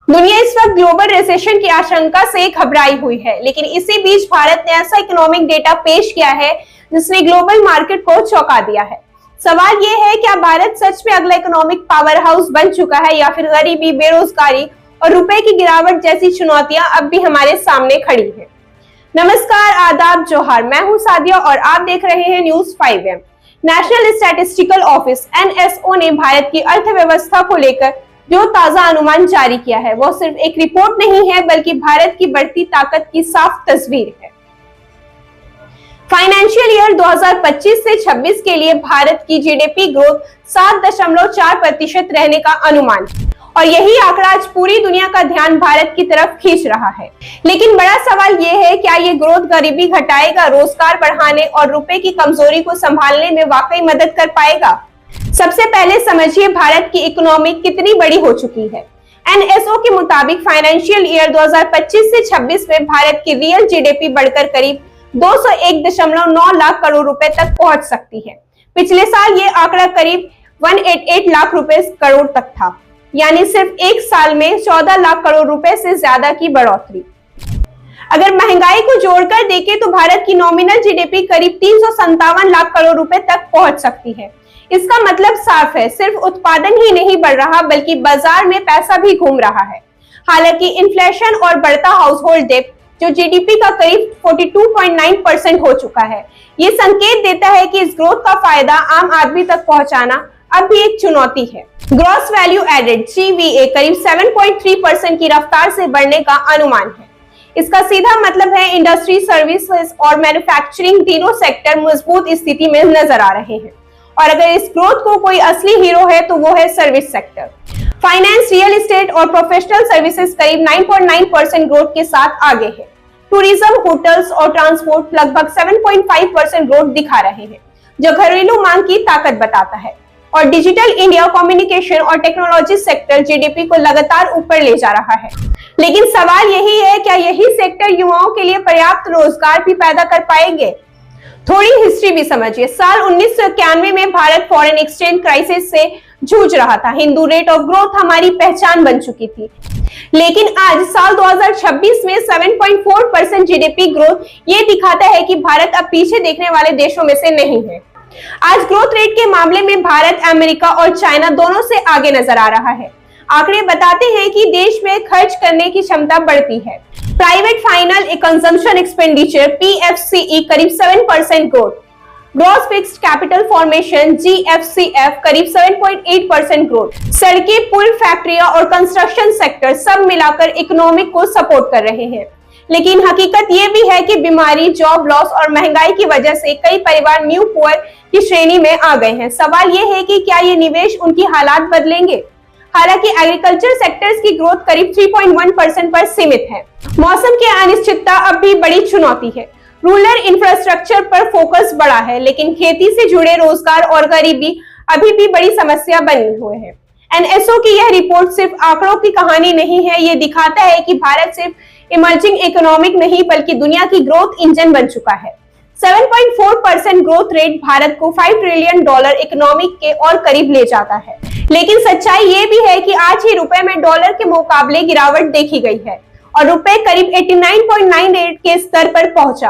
दुनिया इस वक्त ग्लोबल रिसेशन की आशंका से घबराई हुई है, लेकिन इसी बीच भारत ने ऐसा इकोनॉमिक डेटा पेश किया है जिसने ग्लोबल मार्केट को चौंका दिया है। सवाल ये है, क्या भारत सच में अगला इकोनॉमिक पावर हाउस बन चुका है या फिर गरीबी, बेरोजगारी और रुपए की गिरावट जैसी चुनौतियां अब भी हमारे सामने खड़ी है। नमस्कार, आदाब, जोहार। मैं हूं सादिया और आप देख रहे हैं news 5M। National statistical office NSO ने भारत की अर्थव्यवस्था को लेकर जो ताजा अनुमान जारी किया है वो सिर्फ एक रिपोर्ट नहीं है, बल्कि भारत की बढ़ती ताकत की साफ तस्वीर है। फाइनेंशियल ईयर 2025 से 26 के लिए भारत की जीडीपी ग्रोथ 7.4% रहने का अनुमान है और यही आंकड़ा आज पूरी दुनिया का ध्यान भारत की तरफ खींच रहा है। लेकिन बड़ा सवाल ये है, क्या ये ग्रोथ गरीबी घटाएगा, रोजगार बढ़ाने और रुपए की कमजोरी को संभालने में वाकई मदद कर पाएगा? सबसे पहले समझिए भारत की इकोनॉमी कितनी बड़ी हो चुकी है। NSO के मुताबिक फाइनेंशियल ईयर 2025 से 26 में भारत की रियल जीडीपी बढ़कर करीब 201.9 लाख करोड़ रुपए तक पहुंच सकती है। पिछले साल ये आंकड़ा करीब 188 लाख रुपए करोड़ तक था, यानी सिर्फ एक साल में 14 लाख करोड़ रुपए से ज्यादा की बढ़ोतरी। अगर महंगाई को जोड़कर देखें तो भारत की नॉमिनल जीडीपी करीब 357 लाख करोड़ रुपए तक पहुंच सकती है। इसका मतलब साफ है, सिर्फ उत्पादन ही नहीं बढ़ रहा बल्कि बाजार में पैसा भी घूम रहा है। हालांकि इन्फ्लेशन और बढ़ता हाउस होल्ड डेट जो जीडीपी का करीब 42.9% हो चुका है, ये संकेत देता है कि इस ग्रोथ का फायदा आम आदमी तक पहुंचाना अब भी एक चुनौती है। ग्रॉस वैल्यू एडेड GVA करीब 7.3% की रफ्तार से बढ़ने का अनुमान है। इसका सीधा मतलब है इंडस्ट्री, सर्विसेज और मैन्युफैक्चरिंग तीनों सेक्टर मजबूत स्थिति में नजर आ रहे हैं और अगर इस ग्रोथ को कोई असली हीरो है तो वो है service sector. Finance, real estate और प्रोफेशनल सर्विसेज करीब 9.9% ग्रोथ के साथ आगे है। टूरिज्म, होटल्स और ट्रांसपोर्ट लगभग 7.5% ग्रोथ दिखा रहे हैं, जो घरेलू मांग की ताकत बताता है। और डिजिटल इंडिया, कम्युनिकेशन और टेक्नोलॉजी सेक्टर जीडीपी को लगातार ऊपर ले जा रहा है। लेकिन सवाल यही है, क्या यही सेक्टर युवाओं के लिए पर्याप्त रोजगार भी पैदा कर पाएंगे? थोड़ी हिस्ट्री भी समझिए। साल 1991 में भारत फॉरेन एक्सचेंज क्राइसिस से जूझ रहा था। हिंदू रेट ऑफ ग्रोथ हमारी पहचान बन चुकी थी, लेकिन आज साल 2026 में 7.4% जीडीपी ग्रोथ ये दिखाता है कि भारत अब पीछे देखने वाले देशों में से नहीं है। आज ग्रोथ रेट के मामले में भारत, अमेरिका और चाइना दोनों से आगे नजर आ रहा है। आंकड़े बताते हैं कि देश में खर्च करने की क्षमता बढ़ती है। Private final consumption expenditure PFCE करीब 7% growth, gross fixed capital formation GFCF करीब 7.8% ग्रोथ, सड़कें, पुल, फैक्ट्रियां और कंस्ट्रक्शन सेक्टर सब मिलाकर इकोनॉमिक को सपोर्ट कर रहे हैं। लेकिन हकीकत ये भी है कि बीमारी, जॉब लॉस और महंगाई की वजह से कई परिवार न्यू पुअर की श्रेणी में आ गए हैं। सवाल ये है कि क्या ये निवेश उनकी हालात बदलेंगे? हालांकि एग्रीकल्चर सेक्टर्स की ग्रोथ करीब 3.1% पर सीमित है। मौसम की अनिश्चितता अब भी बड़ी चुनौती है। रूरल इंफ्रास्ट्रक्चर पर फोकस बढ़ा है, लेकिन खेती से जुड़े रोजगार और गरीबी अभी भी बड़ी समस्या बने हुए हैं। NSO की यह रिपोर्ट सिर्फ आंकड़ों की कहानी नहीं है, ये दिखाता है कि भारत सिर्फ इमर्जिंग इकोनॉमिक नहीं बल्कि दुनिया की ग्रोथ इंजन बन चुका है। 7.4% ग्रोथ रेट भारत को $5 ट्रिलियन इकोनॉमिक के और करीब ले जाता है। लेकिन सच्चाई ये भी है कि आज ही रुपए में डॉलर के मुकाबले गिरावट देखी गई है और रुपए करीब 89.98 के स्तर पर पहुंचा।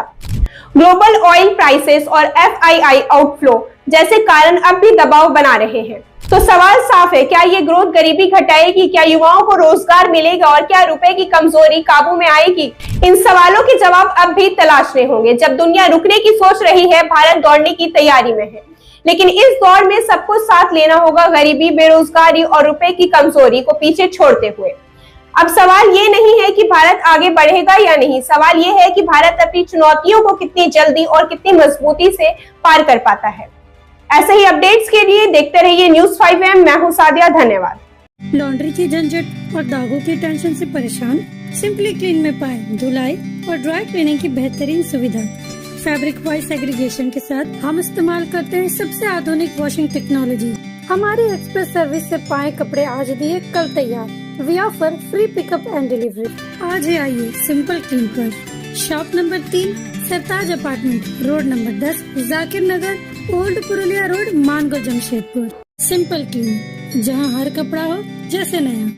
ग्लोबल ऑयल प्राइसेस और FII आउटफ्लो जैसे कारण अब भी दबाव बना रहे हैं। तो सवाल साफ है, क्या ये ग्रोथ गरीबी घटाएगी, क्या युवाओं को रोजगार मिलेगा और क्या रुपए की कमजोरी काबू में आएगी? इन सवालों के जवाब अब भी तलाशने होंगे। जब दुनिया रुकने की सोच रही है, भारत दौड़ने की तैयारी में है। लेकिन इस दौड़ में सबको साथ लेना होगा, गरीबी, बेरोजगारी और रुपए की कमजोरी को पीछे छोड़ते हुए। अब सवाल ये नहीं है कि भारत आगे बढ़ेगा या नहीं, सवाल ये है कि भारत अपनी चुनौतियों को कितनी जल्दी और कितनी मजबूती से पार कर पाता है। ऐसे ही अपडेट्स के लिए देखते रहिए न्यूज 5M। मैं हूं सादिया, धन्यवाद। लॉन्ड्री की झंझट और दागों की टेंशन से परेशान? सिंपली क्लीन में पाए धुलाई और ड्राई क्लीनिंग की बेहतरीन सुविधा। फैब्रिक वाइज सेग्रीगेशन के साथ हम इस्तेमाल करते हैं सबसे आधुनिक वॉशिंग टेक्नोलॉजी। हमारी एक्सप्रेस सर्विस से पाए कपड़े आज दिए कल तैयार। We offer free pickup and delivery. आज ही आइए सिंपल क्लीन पर। Shop number 3, Sartaj apartment, road number 10, Zakir Nagar, old Purulia road, Mango, Jamshedpur. Simple clean, जहां हर कपड़ा हो जैसे नया।